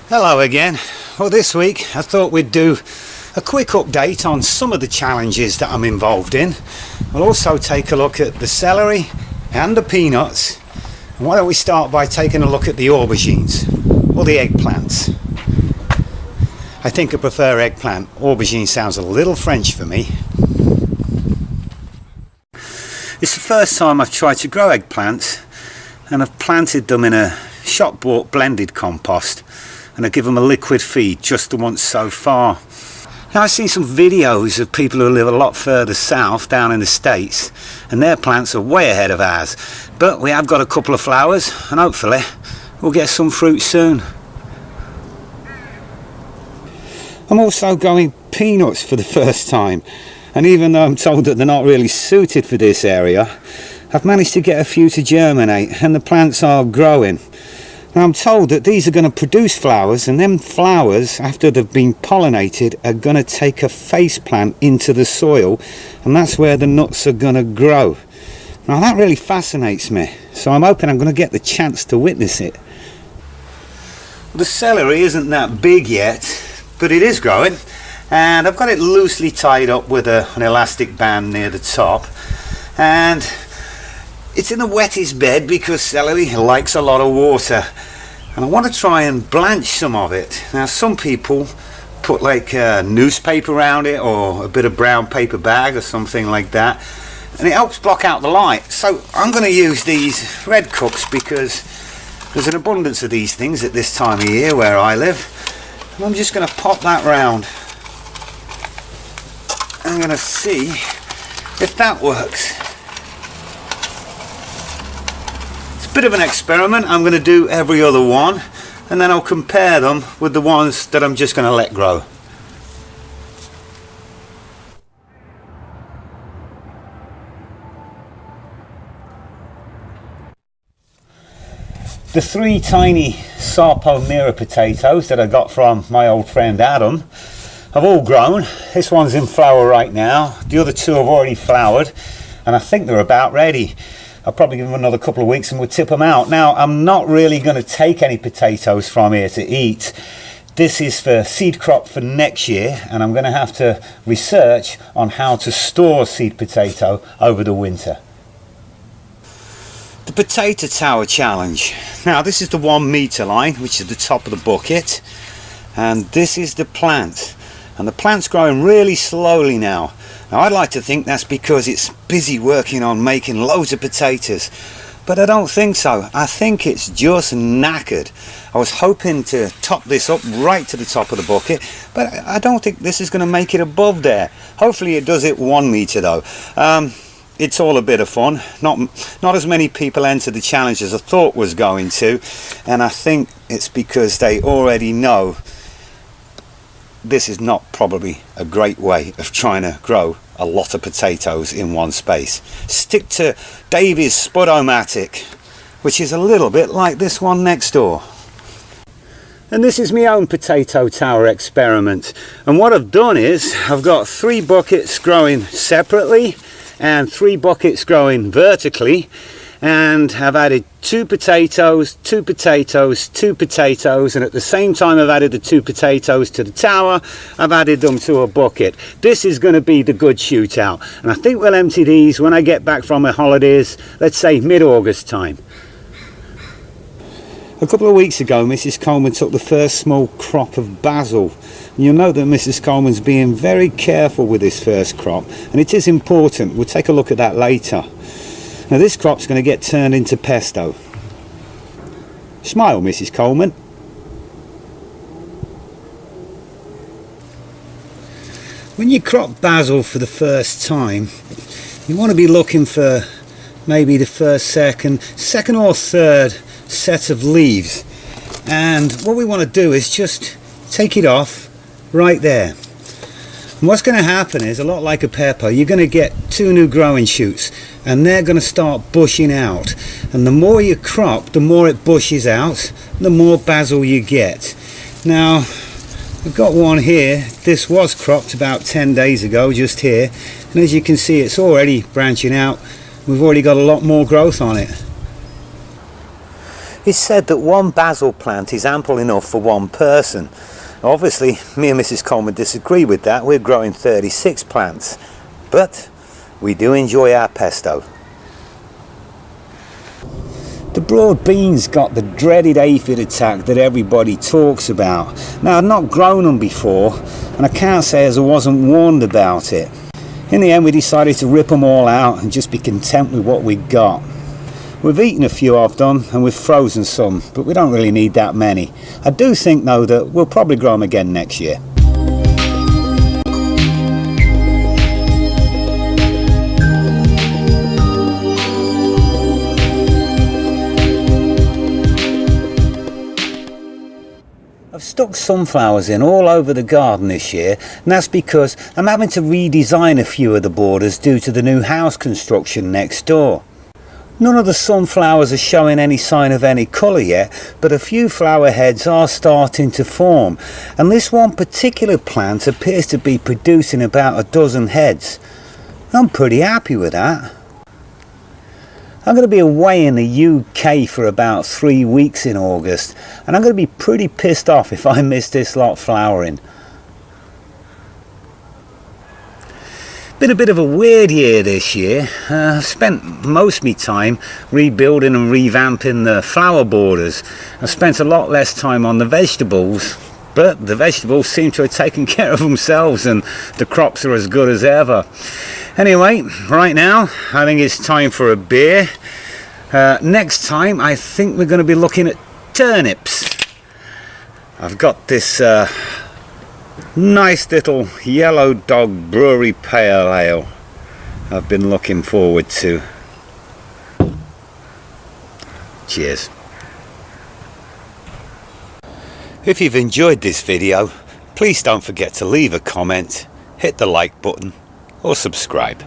Hello again. Well, this week I thought we'd do a quick update on some of the challenges that I'm involved in. We'll also take a look at the celery and the peanuts. And why don't we start by taking a look at the aubergines or the eggplants. I think I prefer eggplant. Aubergine sounds a little French for me. It's the first time I've tried to grow eggplants, and I've planted them in a shop bought blended compost, and I give them a liquid feed just the once so far. Now, I've seen some videos of people who live a lot further south down in the States, and their plants are way ahead of ours, but we have got a couple of flowers and hopefully we'll get some fruit soon. I'm also growing peanuts for the first time, and even though I'm told that they're not really suited for this area, I've managed to get a few to germinate and the plants are growing. Now, I'm told that these are going to produce flowers, and them flowers, after they've been pollinated, are going to take a face plant into the soil, and that's where the nuts are going to grow. Now, that really fascinates me, so I'm hoping I'm going to get the chance to witness it. The celery isn't that big yet, but it is growing, and I've got it loosely tied up with an elastic band near the top, and it's in the wettest bed because celery likes a lot of water, and I want to try and blanch some of it. Now, some people put like a newspaper around it or a bit of brown paper bag or something like that, and it helps block out the light. So I'm going to use these red cups because there's an abundance of these things at this time of year where I live, and I'm just going to pop that round. I'm going to see if that works. Bit of an experiment. I'm going to do every other one, and then I'll compare them with the ones that I'm just going to let grow. The three tiny sarpo mira potatoes that I got from my old friend Adam have all grown. This one's in flower right now. The other two have already flowered, and I think they're about ready. I'll probably give them another couple of weeks and we'll tip them out. Now, I'm not really going to take any potatoes from here to eat. This is for seed crop for next year, and I'm going to have to research on how to store seed potato over the winter. The potato tower challenge. Now, this is the 1 meter line, which is the top of the bucket, and this is the plant. And the plant's growing really slowly now. Now, I'd like to think that's because it's busy working on making loads of potatoes, but I don't think so. I think it's just knackered. I was hoping to top this up right to the top of the bucket, but I don't think this is going to make it above there. Hopefully it does it 1 meter though. It's all a bit of fun. Not as many people enter the challenge as I thought was going to, and I think it's because they already know this is not probably a great way of trying to grow a lot of potatoes in one space. Stick to Davy's Spudomatic, which is a little bit like this one next door. And this is my own potato tower experiment. And what I've done is I've got 3 buckets growing separately and 3 buckets growing vertically, and I've added 2 potatoes, 2 potatoes, 2 potatoes, and at the same time I've added the 2 potatoes to the tower, I've added them to a bucket. This is going to be the good shootout, and I think we'll empty these when I get back from my holidays, let's say mid-August time. A couple of weeks ago, Mrs. Coleman took the first small crop of basil. And you'll note that Mrs. Coleman's being very careful with this first crop, and it is important. We'll take a look at that later. Now, this crop's going to get turned into pesto. Smile, Mrs. Coleman. When you crop basil for the first time, you want to be looking for maybe the first, second or third set of leaves. And what we want to do is just take it off right there. And what's going to happen is, a lot like a pepper, you're going to get 2 new growing shoots, and they're going to start bushing out. And the more you crop, the more it bushes out, the more basil you get. Now, I've got one here. This was cropped about 10 days ago, just here. And as you can see, it's already branching out. We've already got a lot more growth on it. It's said that one basil plant is ample enough for one person. Obviously, me and Mrs. Coleman disagree with that. We're growing 36 plants. But we do enjoy our pesto. The broad beans got the dreaded aphid attack that everybody talks about. Now, I've not grown them before, and I can't say as I wasn't warned about it. In the end, we decided to rip them all out and just be content with what we got. We've eaten a few of them and we've frozen some, but we don't really need that many. I do think though that we'll probably grow them again next year. I've stuck sunflowers in all over the garden this year, and that's because I'm having to redesign a few of the borders due to the new house construction next door. None of the sunflowers are showing any sign of any colour yet, but a few flower heads are starting to form, and this one particular plant appears to be producing about a dozen heads. I'm pretty happy with that. I'm going to be away in the UK for about 3 weeks in August, and I'm going to be pretty pissed off if I miss this lot flowering. Been a bit of a weird year this year. I've spent most of my time rebuilding and revamping the flower borders. I've spent a lot less time on the vegetables, but the vegetables seem to have taken care of themselves and the crops are as good as ever. Anyway, right now I think it's time for a beer. Next time I think we're going to be looking at turnips. I've got this nice little Yellow Dog Brewery Pale Ale I've been looking forward to. Cheers. If you've enjoyed this video, please don't forget to leave a comment, hit the like button or subscribe.